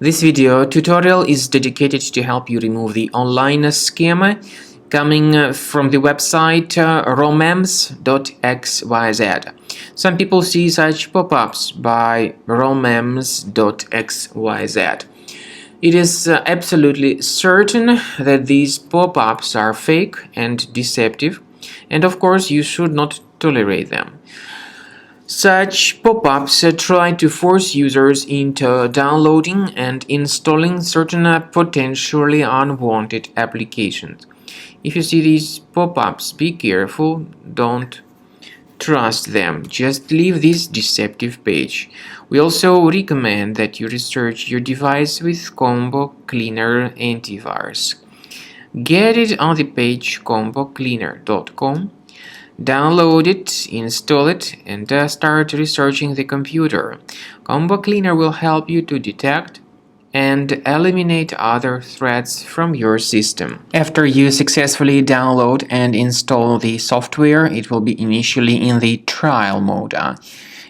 This video tutorial is dedicated to help you remove the online scam coming from the website Romems.xyz. Some people see such pop-ups by Romems.xyz. It is absolutely certain that these pop-ups are fake and deceptive, and of course you should not tolerate them. Such pop-ups try to force users into downloading and installing certain potentially unwanted applications. If you see these pop-ups, be careful, don't trust them, just leave this deceptive page. We also recommend that you research your device with Combo Cleaner antivirus. Get it on the page combocleaner.com. Download it, install it, and start researching the computer. Combo Cleaner will help you to detect and eliminate other threats from your system. After you successfully download and install the software, it will be initially in the trial mode.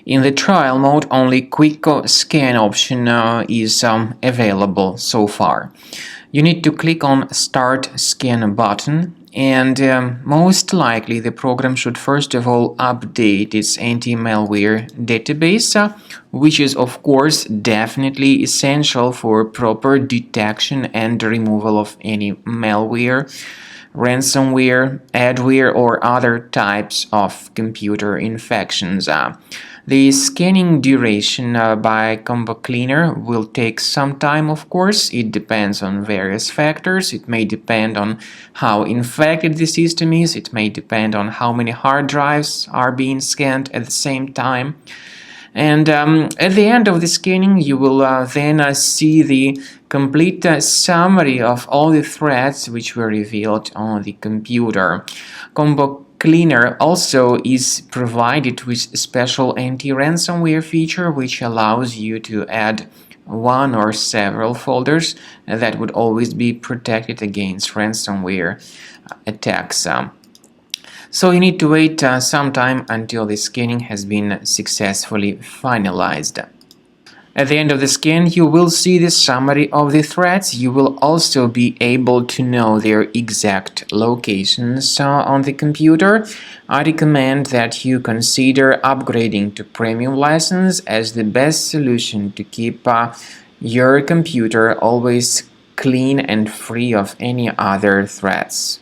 In the trial mode, only quick scan option is available so far. You need to click on Start Scan button, and most likely the program should first of all update its anti-malware database, which is of course definitely essential for proper detection and removal of any malware, ransomware, adware, or other types of computer infections. The scanning duration by Combo Cleaner will take some time, of course. It depends on various factors. It may depend on how infected the system is. It may depend on how many hard drives are being scanned at the same time. And at the end of the scanning, you will then see the complete summary of all the threats which were revealed on the computer. Combo Cleaner also is provided with a special anti-ransomware feature which allows you to add one or several folders that would always be protected against ransomware attacks. So you need to wait some time until the scanning has been successfully finalized. At the end of the scan, you will see the summary of the threats. You will also be able to know their exact locations on the computer. I recommend that you consider upgrading to premium license as the best solution to keep your computer always clean and free of any other threats.